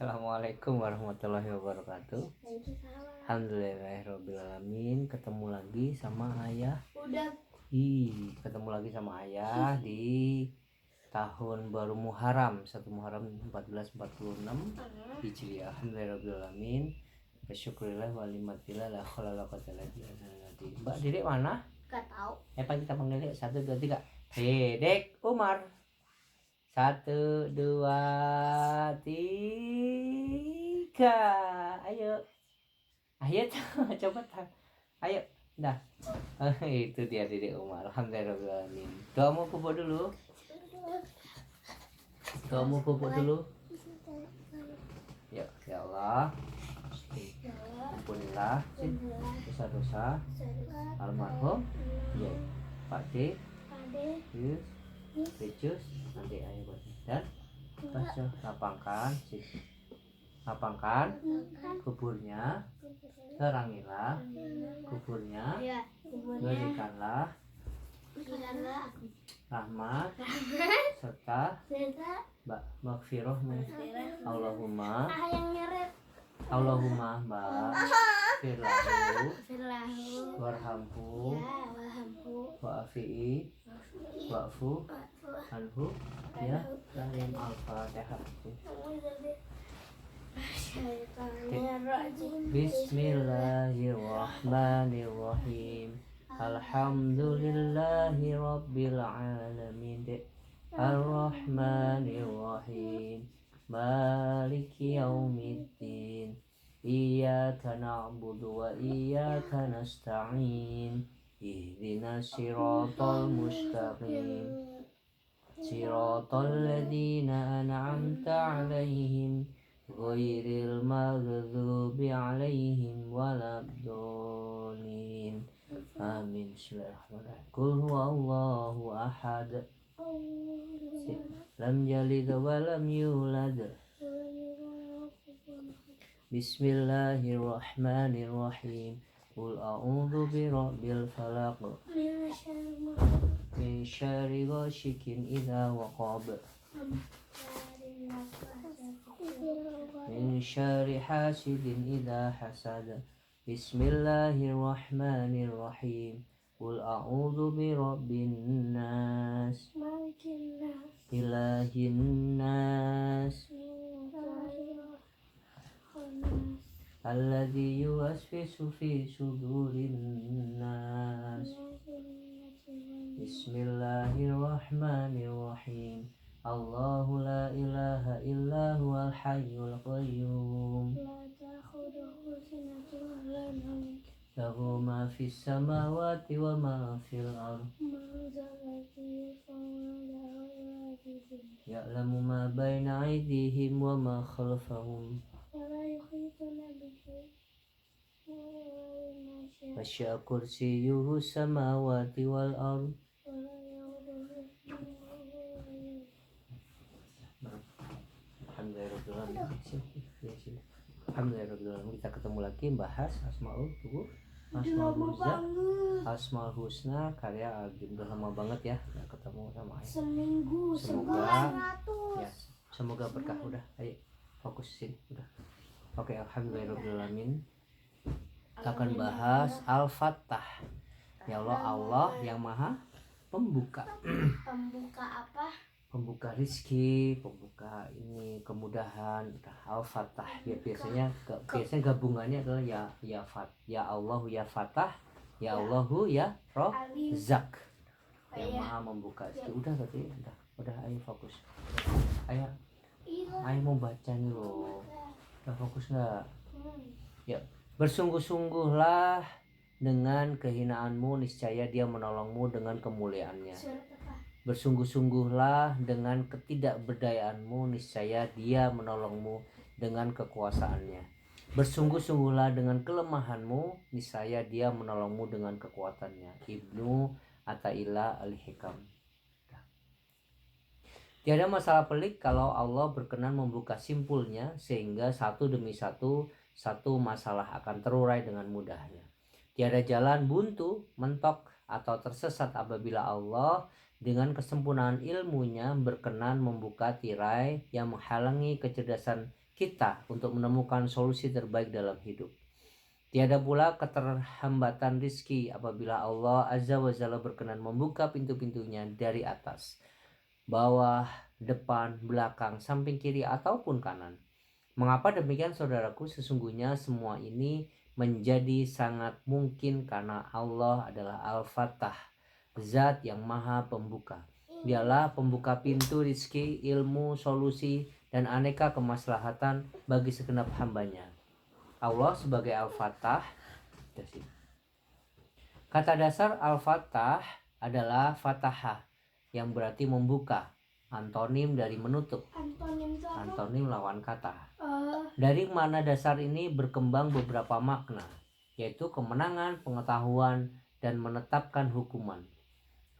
Assalamualaikum warahmatullahi wabarakatuh. Alhamdulillahirobbilalamin. Ketemu lagi sama ayah. Ketemu lagi sama ayah di tahun baru Muharram 1 Muharram 1446 Hijriah. Alhamdulillahirobbilalamin. Bersyukurillah walimatillah la khala la quwwata illa billah. Mbak Dedek mana? Gak tahu. Apa kita panggil Dedek? 1 2 3. Dedek Umar. 1 2 3. Ayo coba ayo dah. Itu dia Dedek Umar. Alhamdulillahirobbilalamin. Doamu pupuk dulu. Ya Allah, ampunilah dosa-dosa almarhum ya Pak D, Yus, Recus, nanti ayo buat dan baca lapangkan kuburnya, terangilah kuburnya, berikanlah rahmat serta maghfirahmu. Allahumma firlahu warhamhu wa'afi'i wa'fu anhu ya dalam al-fatihah. Bismillahirrahmanirrahim. Alhamdulillahi rabbil alamin. Ar-Rahmanir-Rahim. Maliki yaumiddin. Iyyaka na'budu wa iyyaka nasta'in. Ihdinas siratal mustaqim. Siratal ladzina an'amta 'alaihim ghairil maghdubi 'alaihim waladdallin. Amin. Bismillahirrahmanirrahim. Qul huwallahu ahad. Lam yalid wa lam yulad. Bismillahirrahmanirrahim. Qul a'udzu birabbil falaq. Min syarri ghasikin idza waqab. Min syarri hasidin idza hasad. Bismillahirrahmanirrahim. Qul a'udzu birabbin nas. Ilahin nas. Alladzi yuwaswisu fi sudurin nas. Bismillahirrahmanirrahim. Allahu la ilaha illa huwal hayyul qayyum. Lahu ma fis samawati wa ma fil ardh. Ya'lamu ma baina aydihim wa ma khalfahum. Wasya kursiyyuhu samawati wal ardh. Alhamdulillahirobbilalamin. Kita ketemu lagi bahas Asmaul Husna karya Agim. Udah lama banget ya nggak ketemu sama ayah. Seminggu. Semoga berkah. Udah ayo fokus sini udah. Oke, alhamdulillahirobbilalamin. Kita akan bahas Al-Fattah. Ya Allah yang Maha Pembuka. Pembuka apa? Pembuka rizki, pembuka ini kemudahan. Al-Fattah ya biasanya gabungannya adalah ya Allahu ya Fattah, ya Allahu ya Razzaq, yang Maha membuka rizki. Udah tadi udah ayo fokus. Ayo mau baca nih loh. Udah fokus nggak? Ya, bersungguh-sungguhlah dengan kehinaanmu, niscaya Dia menolongmu dengan kemuliaannya. Bersungguh-sungguhlah dengan ketidakberdayaanmu, niscaya Dia menolongmu dengan kekuasaannya. Bersungguh-sungguhlah dengan kelemahanmu, niscaya Dia menolongmu dengan kekuatannya. Ibnu Athaillah Al-Hikam. Tiada masalah pelik kalau Allah berkenan membuka simpulnya, sehingga satu demi satu masalah akan terurai dengan mudahnya. Tiada jalan buntu, mentok, atau tersesat apabila Allah dengan kesempurnaan ilmunya berkenan membuka tirai yang menghalangi kecerdasan kita untuk menemukan solusi terbaik dalam hidup. Tiada pula keterhambatan rizki apabila Allah Azza wa Jalla berkenan membuka pintu-pintunya dari atas, bawah, depan, belakang, samping kiri ataupun kanan. Mengapa demikian saudaraku? Sesungguhnya semua ini menjadi sangat mungkin karena Allah adalah Al-Fattah, Zat yang Maha Pembuka. Dialah pembuka pintu rizki, ilmu, solusi, dan aneka kemaslahatan bagi segenap hambanya. Allah sebagai Al-Fattah. Kata dasar Al-Fattah adalah Fataha, yang berarti membuka. Antonim dari menutup. Antonim itu apa? Antonim lawan kata. Dari mana dasar ini berkembang beberapa makna, yaitu kemenangan, pengetahuan, dan menetapkan hukuman.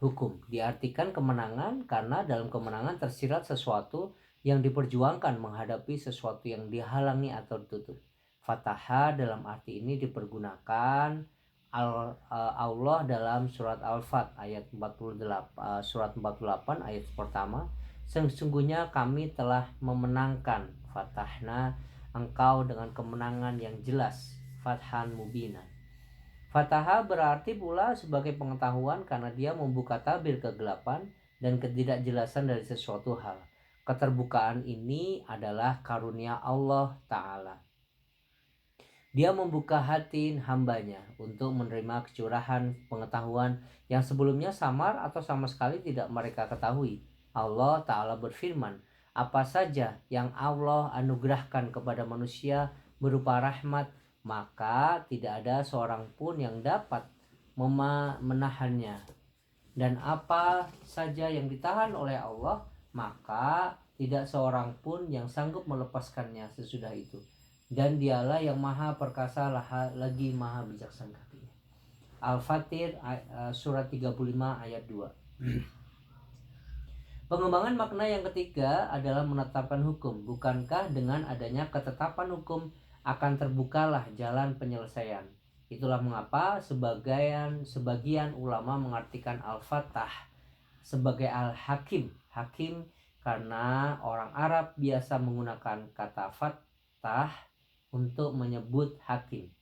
Hukum diartikan kemenangan karena dalam kemenangan tersirat sesuatu yang diperjuangkan menghadapi sesuatu yang dihalangi atau ditutup. Fataha dalam arti ini dipergunakan Allah dalam surat Al-Fat ayat 48, surat 48 ayat pertama. Sesungguhnya kami telah memenangkan, fatahna, engkau dengan kemenangan yang jelas, fathan mubina. Fataha berarti pula sebagai pengetahuan karena dia membuka tabir kegelapan dan ketidakjelasan dari sesuatu hal. Keterbukaan ini adalah karunia Allah Ta'ala. Dia membuka hati hambanya untuk menerima kecurahan pengetahuan yang sebelumnya samar atau sama sekali tidak mereka ketahui. Allah Ta'ala berfirman, apa saja yang Allah anugerahkan kepada manusia berupa rahmat, maka tidak ada seorang pun yang dapat menahannya. Dan apa saja yang ditahan oleh Allah, maka tidak seorang pun yang sanggup melepaskannya sesudah itu. Dan dialah yang maha perkasa lagi maha bijaksana. Al-Fatir surat 35 ayat 2. Pengembangan makna yang ketiga adalah menetapkan hukum. Bukankah dengan adanya ketetapan hukum akan terbukalah jalan penyelesaian? Itulah mengapa sebagian ulama mengartikan Al-Fattah sebagai Al-Hakim. Hakim karena orang Arab biasa menggunakan kata Fattah untuk menyebut hakim.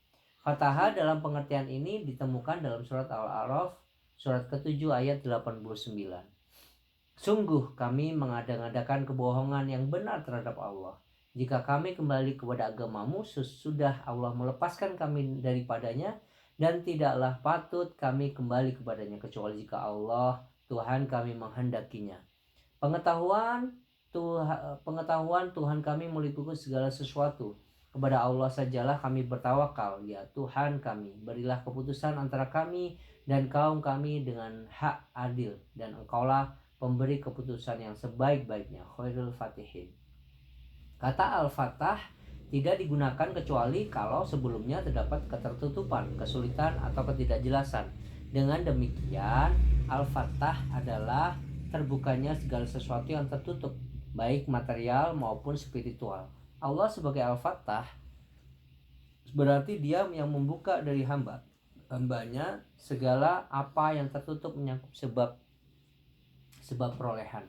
Fataha dalam pengertian ini ditemukan dalam surat Al-A'raf surat ke-7 ayat 89. Sungguh kami mengada-ngadakan kebohongan yang benar terhadap Allah. Jika kami kembali kepada agamamu sesudah Allah melepaskan kami daripadanya, dan tidaklah patut kami kembali kepadanya kecuali jika Allah Tuhan kami menghendakinya. Pengetahuan Tuhan kami meliputi segala sesuatu. Kepada Allah sajalah kami bertawakal, ya Tuhan kami, berilah keputusan antara kami dan kaum kami dengan hak adil, dan engkaulah pemberi keputusan yang sebaik-baiknya. Khairul Fatihin. Kata Al-Fattah tidak digunakan kecuali kalau sebelumnya terdapat ketertutupan, kesulitan, atau ketidakjelasan. Dengan demikian, Al-Fattah adalah terbukanya segala sesuatu yang tertutup, baik material maupun spiritual. Allah sebagai Al-Fattah berarti dia yang membuka dari hambanya segala apa yang tertutup menyangkut sebab perolehan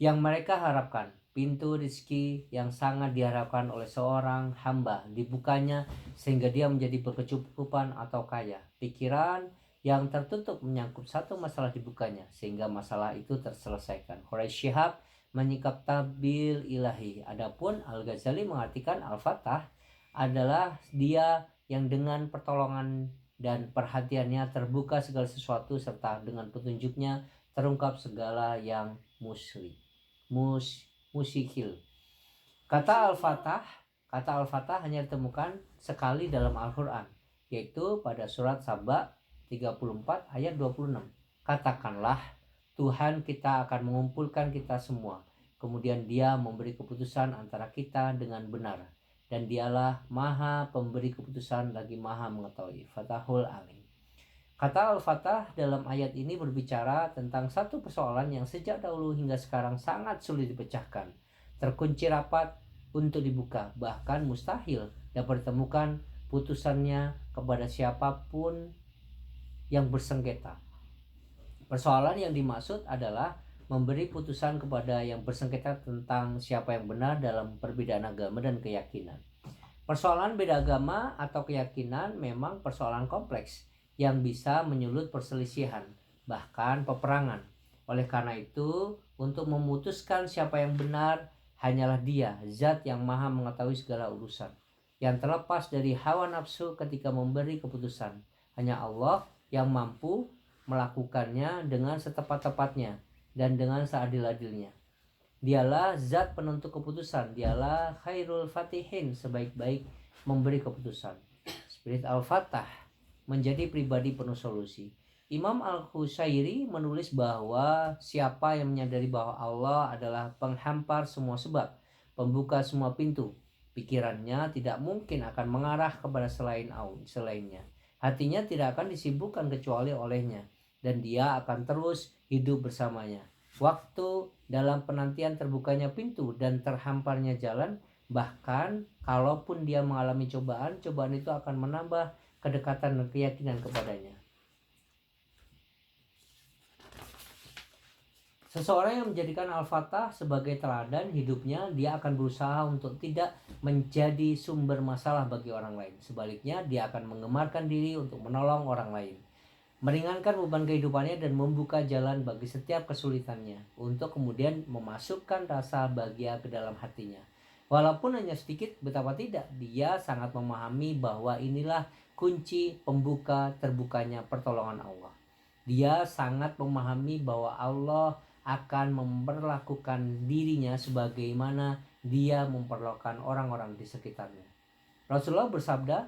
yang mereka harapkan. Pintu rezeki yang sangat diharapkan oleh seorang hamba dibukanya sehingga dia menjadi berkecukupan atau kaya. Pikiran yang tertutup menyangkut satu masalah dibukanya sehingga masalah itu terselesaikan. Quraisy Shihab menyikap tabil ilahi. Adapun Al-Ghazali mengartikan Al-Fattah adalah dia yang dengan pertolongan dan perhatiannya terbuka segala sesuatu serta dengan petunjuknya terungkap segala yang musyikil. Kata Al-Fattah hanya ditemukan sekali dalam Al-Quran, yaitu pada surat Saba 34 ayat 26. Katakanlah, Tuhan kita akan mengumpulkan kita semua. Kemudian dia memberi keputusan antara kita dengan benar. Dan dialah maha pemberi keputusan lagi maha mengetahui. Fatahul Alim. Kata Al-Fattah dalam ayat ini berbicara tentang satu persoalan yang sejak dahulu hingga sekarang sangat sulit dipecahkan. Terkunci rapat untuk dibuka. Bahkan mustahil dapat ditemukan putusannya kepada siapapun yang bersengketa. Persoalan yang dimaksud adalah memberi putusan kepada yang bersengketa tentang siapa yang benar dalam perbedaan agama dan keyakinan. Persoalan beda agama atau keyakinan memang persoalan kompleks yang bisa menyulut perselisihan, bahkan peperangan. Oleh karena itu, untuk memutuskan siapa yang benar, hanyalah Dia, Zat yang Maha mengetahui segala urusan, yang terlepas dari hawa nafsu ketika memberi keputusan. Hanya Allah yang mampu melakukannya dengan setepat-tepatnya dan dengan seadil-adilnya. Dialah zat penentu keputusan, dialah khairul fatihin, sebaik-baik memberi keputusan. Spirit Al-Fatah menjadi pribadi penuh solusi. Imam Al-Husairi menulis bahwa siapa yang menyadari bahwa Allah adalah penghampar semua sebab, pembuka semua pintu, pikirannya tidak mungkin akan mengarah kepada selainnya. Hatinya tidak akan disibukkan kecuali olehnya, dan dia akan terus hidup bersamanya. Waktu dalam penantian terbukanya pintu dan terhamparnya jalan, bahkan kalaupun dia mengalami cobaan itu akan menambah kedekatan dan keyakinan kepadanya. Seseorang yang menjadikan Al-Fatah sebagai teladan hidupnya, dia akan berusaha untuk tidak menjadi sumber masalah bagi orang lain. Sebaliknya, dia akan mengemarkan diri untuk menolong orang lain, meringankan beban kehidupannya dan membuka jalan bagi setiap kesulitannya, untuk kemudian memasukkan rasa bahagia ke dalam hatinya. Walaupun hanya sedikit, betapa tidak, dia sangat memahami bahwa inilah kunci pembuka terbukanya pertolongan Allah. Dia sangat memahami bahwa Allah akan memperlakukan dirinya sebagaimana dia memperlakukan orang-orang di sekitarnya. Rasulullah bersabda,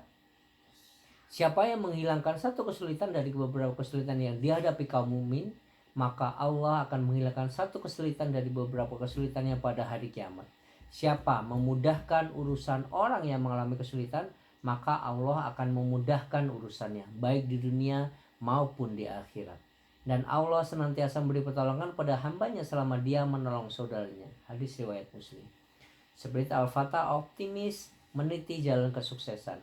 siapa yang menghilangkan satu kesulitan dari beberapa kesulitan yang dihadapi kaum mukmin, maka Allah akan menghilangkan satu kesulitan dari beberapa kesulitannya pada hari kiamat. Siapa memudahkan urusan orang yang mengalami kesulitan, maka Allah akan memudahkan urusannya, baik di dunia maupun di akhirat. Dan Allah senantiasa memberi pertolongan pada hambanya selama dia menolong saudaranya. Hadis riwayat Muslim. Spirit Al-Fatah optimis meniti jalan kesuksesan.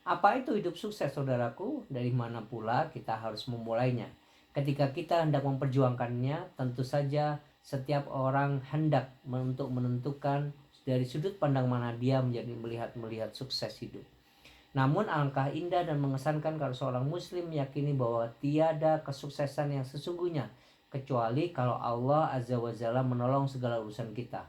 Apa itu hidup sukses, saudaraku? Dari mana pula kita harus memulainya? Ketika kita hendak memperjuangkannya, tentu saja setiap orang hendak untuk menentukan dari sudut pandang mana dia melihat sukses hidup. Namun alangkah indah dan mengesankan kalau seorang muslim meyakini bahwa tiada kesuksesan yang sesungguhnya kecuali kalau Allah Azza wa Jalla menolong segala urusan kita,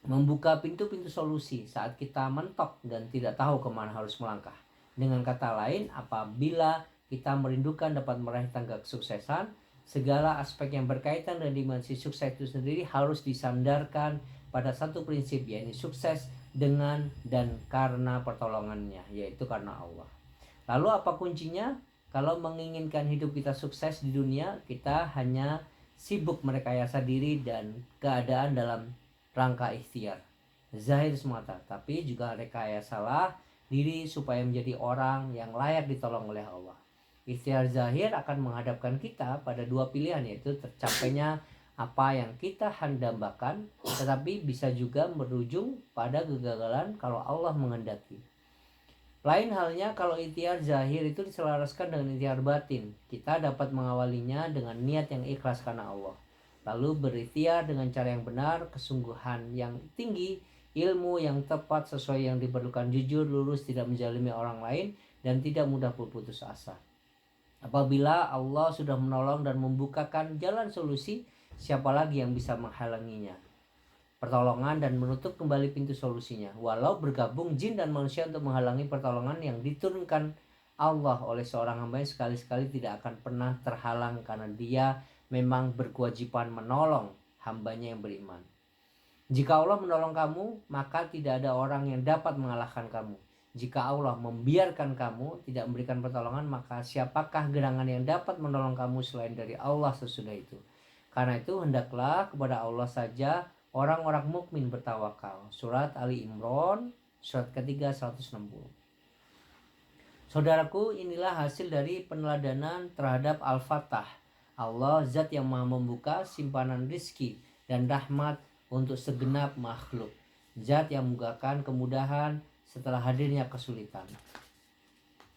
membuka pintu-pintu solusi saat kita mentok dan tidak tahu kemana harus melangkah. Dengan kata lain, apabila kita merindukan dapat meraih tangga kesuksesan, segala aspek yang berkaitan dengan dimensi sukses itu sendiri harus disandarkan pada satu prinsip, yaitu sukses dengan dan karena pertolongannya, yaitu karena Allah. Lalu apa kuncinya? Kalau menginginkan hidup kita sukses di dunia, kita hanya sibuk merekayasa diri dan keadaan dalam rangka ikhtiar zahir semata, tapi juga rekayasalah diri supaya menjadi orang yang layak ditolong oleh Allah. Ikhtiar zahir akan menghadapkan kita pada dua pilihan, yaitu tercapainya apa yang kita handambakan, tetapi bisa juga berujung pada kegagalan kalau Allah menghendaki. Lain halnya kalau ikhtiar zahir itu diselaraskan dengan ikhtiar batin. Kita dapat mengawalinya dengan niat yang ikhlas karena Allah, lalu berikhtiar dengan cara yang benar, kesungguhan yang tinggi, ilmu yang tepat sesuai yang diperlukan, jujur, lurus, tidak menzalimi orang lain, dan tidak mudah berputus asa. Apabila Allah sudah menolong dan membukakan jalan solusi, siapa lagi yang bisa menghalanginya? Pertolongan dan menutup kembali pintu solusinya. Walau bergabung jin dan manusia untuk menghalangi pertolongan yang diturunkan Allah oleh seorang hamba, sekali-sekali tidak akan pernah terhalang karena dia memang berkewajiban menolong hambanya yang beriman. Jika Allah menolong kamu, maka tidak ada orang yang dapat mengalahkan kamu. Jika Allah membiarkan kamu tidak memberikan pertolongan, maka siapakah gerangan yang dapat menolong kamu selain dari Allah sesudah itu? Karena itu hendaklah kepada Allah saja orang-orang mukmin bertawakal. Surat Ali Imran, surat ketiga 160. Saudaraku, inilah hasil dari peneladanan terhadap Al-Fatah. Allah zat yang maha membuka simpanan rizki dan rahmat untuk segenap makhluk. Zat yang membukakan kemudahan setelah hadirnya kesulitan.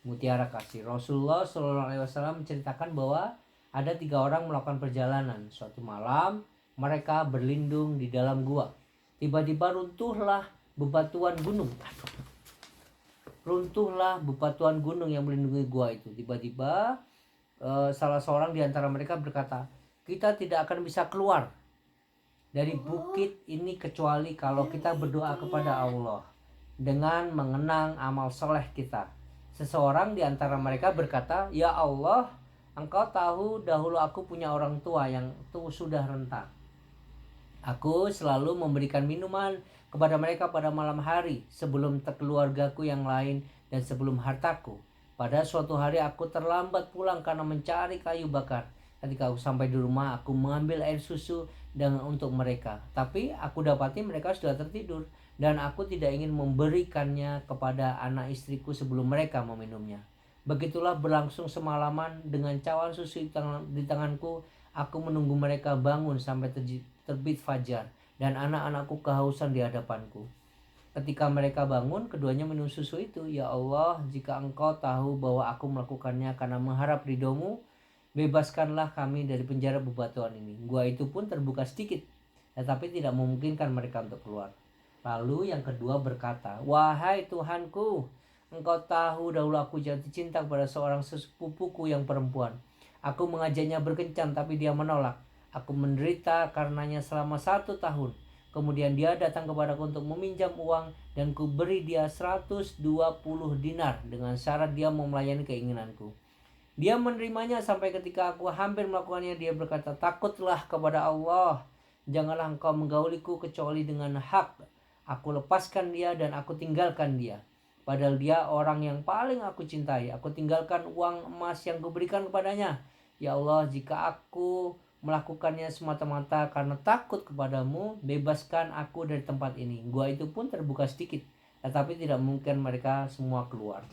Mutiara kasih. Rasulullah SAW menceritakan bahwa Ada 3 orang melakukan perjalanan. Suatu malam mereka berlindung di dalam gua. Tiba-tiba runtuhlah bebatuan gunung. Runtuhlah bebatuan gunung yang melindungi gua itu. Tiba-tiba salah seorang di antara mereka berkata, kita tidak akan bisa keluar dari bukit ini kecuali kalau kita berdoa kepada Allah dengan mengenang amal soleh kita. Seseorang di antara mereka berkata, ya Allah, Engkau tahu dahulu aku punya orang tua yang sudah renta. Aku selalu memberikan minuman kepada mereka pada malam hari sebelum keluargaku yang lain dan sebelum hartaku. Pada suatu hari aku terlambat pulang karena mencari kayu bakar. Ketika aku sampai di rumah, aku mengambil air susu untuk mereka. Tapi aku dapati mereka sudah tertidur dan aku tidak ingin memberikannya kepada anak istriku sebelum mereka meminumnya. Begitulah berlangsung semalaman dengan cawan susu di tanganku. Aku menunggu mereka bangun sampai terbit fajar dan anak-anakku kehausan di hadapanku. Ketika mereka bangun, keduanya minum susu itu. Ya Allah, jika Engkau tahu bahwa aku melakukannya karena mengharap ridho-Mu, bebaskanlah kami dari penjara bebatuan ini. Gua itu pun terbuka sedikit, tetapi tidak memungkinkan mereka untuk keluar. Lalu yang kedua berkata, wahai Tuhanku, Engkau tahu dahulu aku jatuh cinta kepada seorang sepupuku yang perempuan. Aku mengajaknya berkencan tapi dia menolak. Aku menderita karenanya selama 1 tahun. Kemudian dia datang kepadaku untuk meminjam uang dan ku beri dia 120 dinar dengan syarat dia mau melayani keinginanku. Dia menerimanya sampai ketika aku hampir melakukannya, dia berkata, takutlah kepada Allah. Janganlah engkau menggauliku kecuali dengan hak. Aku lepaskan dia dan aku tinggalkan dia. Padahal dia orang yang paling aku cintai. Aku tinggalkan uang emas yang kuberikan kepadanya. Ya Allah, jika aku melakukannya semata-mata karena takut kepadamu, bebaskan aku dari tempat ini. Gua itu pun terbuka sedikit, tetapi tidak mungkin mereka semua keluar.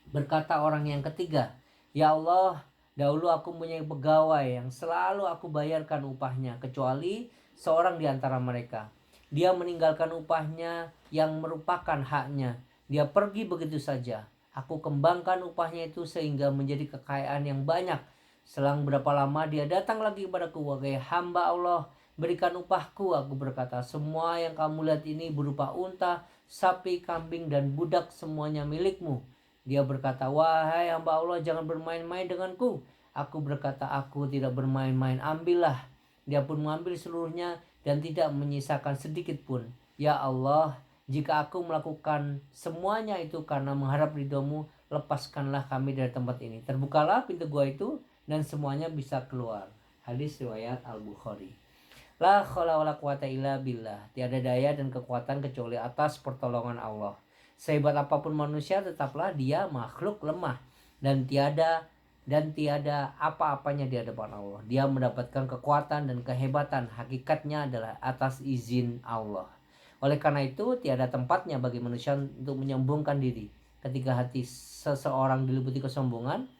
Berkata orang yang ketiga, ya Allah, dahulu aku mempunyai pegawai yang selalu aku bayarkan upahnya, kecuali seorang di antara mereka. Dia meninggalkan upahnya yang merupakan haknya. Dia pergi begitu saja. Aku kembangkan upahnya itu sehingga menjadi kekayaan yang banyak. Selang berapa lama dia datang lagi kepadaku, wahai hamba Allah, berikan upahku. Aku berkata, semua yang kamu lihat ini berupa unta, sapi, kambing, dan budak, semuanya milikmu. Dia berkata, wahai hamba Allah, jangan bermain-main denganku. Aku berkata, aku tidak bermain-main, ambillah. Dia pun mengambil seluruhnya dan tidak menyisakan sedikit pun. Ya Allah, jika aku melakukan semuanya itu karena mengharap ridho-Mu, lepaskanlah kami dari tempat ini. Terbukalah pintu gua itu dan semuanya bisa keluar. Hadis riwayat Al-Bukhari. La khaula wala quwata illa billah. Tiada daya dan kekuatan kecuali atas pertolongan Allah. Sehebat apapun manusia, tetaplah dia makhluk lemah dan tiada apa-apanya di hadapan Allah. Dia mendapatkan kekuatan dan kehebatan hakikatnya adalah atas izin Allah. Oleh karena itu, tiada tempatnya bagi manusia untuk menyombongkan diri. Ketika hati seseorang diliputi kesombongan,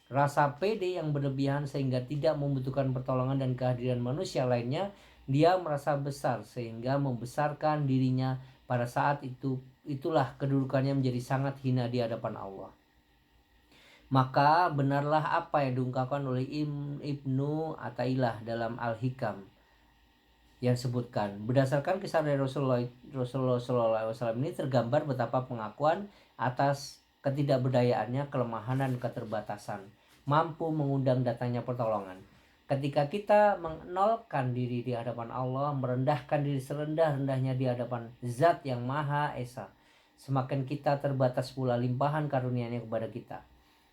rasa pede yang berlebihan sehingga tidak membutuhkan pertolongan dan kehadiran manusia lainnya, dia merasa besar sehingga membesarkan dirinya. Pada saat itulah kedudukannya menjadi sangat hina di hadapan Allah. Maka benarlah apa yang diungkapkan oleh Ibnu Athaillah dalam Al-Hikam yang sebutkan, berdasarkan kisah dari Rasulullah SAW ini tergambar betapa pengakuan atas ketidakberdayaannya, kelemahan dan keterbatasan mampu mengundang datangnya pertolongan. Ketika kita menolkan diri di hadapan Allah, merendahkan diri serendah-rendahnya di hadapan Zat yang Maha Esa, semakin kita terbatas pula limpahan karunia-Nya kepada kita.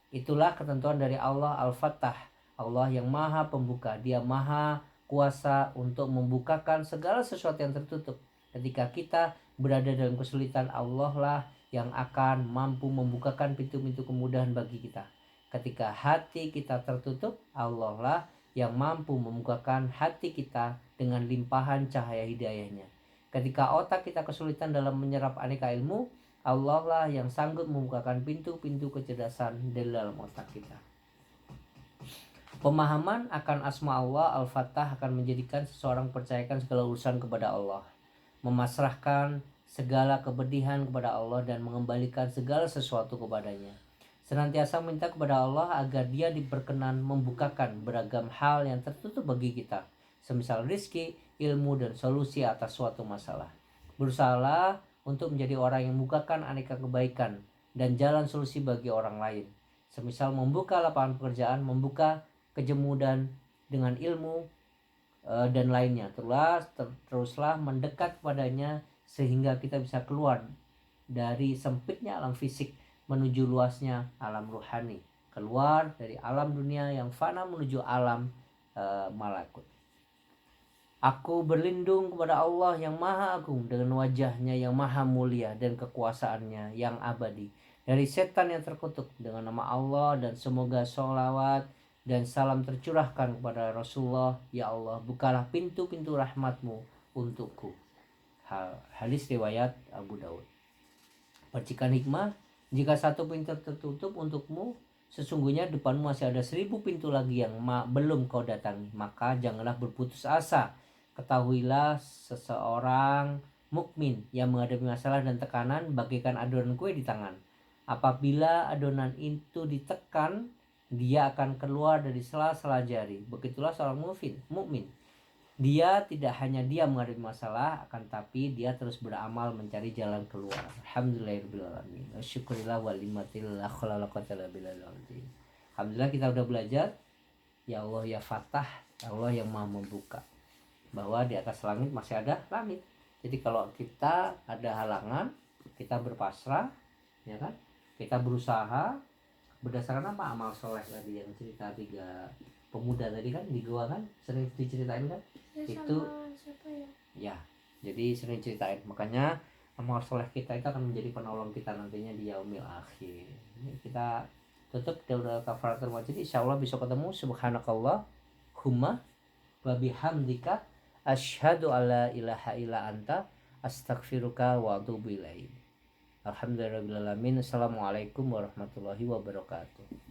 Itulah ketentuan dari Allah Al-Fattah, Allah yang Maha Pembuka. Dia Maha Kuasa untuk membukakan segala sesuatu yang tertutup. Ketika kita berada dalam kesulitan, Allah lah yang akan mampu membukakan pintu-pintu kemudahan bagi kita. Ketika hati kita tertutup, Allah lah yang mampu membukakan hati kita dengan limpahan cahaya hidayahnya. Ketika otak kita kesulitan dalam menyerap aneka ilmu, Allah lah yang sanggup membukakan pintu-pintu kecerdasan di dalam otak kita. Pemahaman akan asma Allah Al-Fattah akan menjadikan seseorang percayakan segala urusan kepada Allah, memasrahkan segala kepedihan kepada Allah dan mengembalikan segala sesuatu kepadanya. Senantiasa minta kepada Allah agar dia diperkenan membukakan beragam hal yang tertutup bagi kita, semisal rizki, ilmu, dan solusi atas suatu masalah. Berusahalah untuk menjadi orang yang membukakan aneka kebaikan dan jalan solusi bagi orang lain, semisal membuka lapangan pekerjaan, membuka kejemudan dengan ilmu, dan lainnya. Teruslah mendekat kepadanya sehingga kita bisa keluar dari sempitnya alam fisik menuju luasnya alam ruhani, keluar dari alam dunia yang fana menuju alam malakut. Aku berlindung kepada Allah yang maha agung dengan wajahnya yang maha mulia dan kekuasaannya yang abadi dari setan yang terkutuk dengan nama Allah, dan semoga sholawat dan salam tercurahkan kepada Rasulullah. Ya Allah, bukalah pintu-pintu rahmatmu untukku. Hadis riwayat Abu Daud. Percikan hikmah, jika satu pintu tertutup untukmu, sesungguhnya depanmu masih ada 1000 pintu lagi yang belum kau datangi. Maka janganlah berputus asa. Ketahuilah seseorang mukmin yang menghadapi masalah dan tekanan bagaikan adonan kue di tangan. Apabila adonan itu ditekan, dia akan keluar dari sela-sela jari. Begitulah seorang mukmin. Dia tidak hanya dia menghadapi masalah, akan tapi dia terus beramal mencari jalan keluar. Alhamdulillahirobbilalamin. Syukurillah walimatillah khalaqatal bilal. Alhamdulillah kita udah belajar. Ya Allah ya Fatah, Allah yang maha membuka, bahwa di atas langit masih ada langit. Jadi kalau kita ada halangan, kita berpasrah, ya kan? Kita berusaha berdasarkan apa? Amal soleh tadi yang cerita 3 pemuda tadi kan di gua kan sering diceritain kan? Ya, Itu sama siapa ya? ya, jadi sering ceritain. Makanya amal soleh kita itu akan menjadi penolong kita nantinya di yaumil akhir. Ini kita tutup udah kafaratul majlis. Insyaallah besok ketemu. Subhanakallah humma wa bihamdika asyhadu alla ilaha illa anta astaghfiruka wa atubu ilaik. Alhamdulillahirabbil alamin. Assalamualaikum warahmatullahi wabarakatuh.